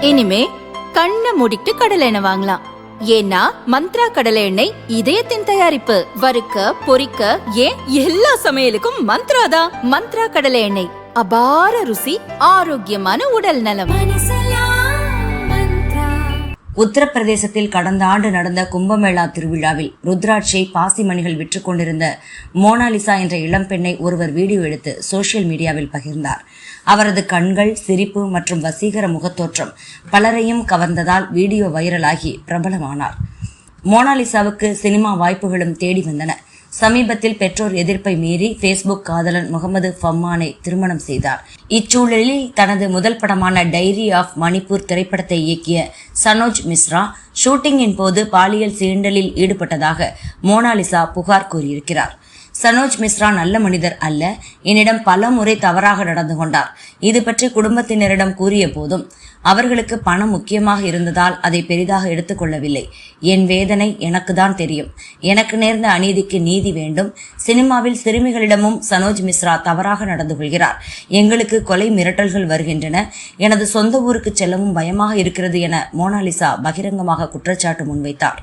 இனிமே கண்ணை மூடிட்டு கடலை எண்ணெய் வாங்கலாம். ஏன்னா மந்த்ரா கடலை எண்ணெய் இதயத்தின் தயாரிப்பு. வறுக்க பொரிக்க ஏன் எல்லா சமையலுக்கும் மந்த்ரா தான். மந்த்ரா கடலை எண்ணெய், அபார ருசி, ஆரோக்கியமான உடல் நலம். உத்தரப்பிரதேசத்தில் கடந்த ஆண்டு நடந்த கும்பமேளா திருவிழாவில் ருத்ராட்சை பாசிமணிகள் விற்று கொண்டிருந்த மோனாலிசா என்ற இளம்பெண்ணை ஒருவர் வீடியோ எடுத்து சோசியல் மீடியாவில் பகிர்ந்தார். அவரது கண்கள், சிரிப்பு மற்றும் வசீகர முகத்தோற்றம் பலரையும் கவர்ந்ததால் வீடியோ வைரலாகி பிரபலமானார். மோனாலிசாவுக்கு சினிமா வாய்ப்புகளும் தேடி வந்தன. சமீபத்தில் பெற்றோர் எதிர்ப்பை மீறி பேஸ்புக் காதலன் முகமது ஃபம்மானை திருமணம் செய்தார். இச்சூழலில் தனது முதல் படமான டைரி ஆஃப் மணிப்பூர் திரைப்படத்தை இயக்கிய சனோஜ் மிஸ்ரா ஷூட்டிங்கின் போது பாலியல் சீண்டலில் ஈடுபட்டதாக மோனாலிசா புகார் கூறியிருக்கிறார். சனோஜ் மிஸ்ரா நல்ல மனிதர் அல்ல, என்னிடம் பல முறை தவறாக நடந்து கொண்டார். இது பற்றி குடும்பத்தினரிடம் கூறிய போதும் அவர்களுக்கு பணம் முக்கியமாக இருந்ததால் அதை பெரிதாக எடுத்துக்கொள்ளவில்லை. என் வேதனை எனக்கு தான் தெரியும். எனக்கு நேர்ந்த அநீதிக்கு நீதி வேண்டும். சினிமாவில் சிறுமிகளிடமும் சனோஜ் மிஸ்ரா தவறாக நடந்து கொள்கிறார். எங்களுக்கு கொலை மிரட்டல்கள் வருகின்றன. எனது சொந்த ஊருக்கு செல்லவும் பயமாக இருக்கிறது என மோனாலிசா பகிரங்கமாக குற்றச்சாட்டு முன்வைத்தார்.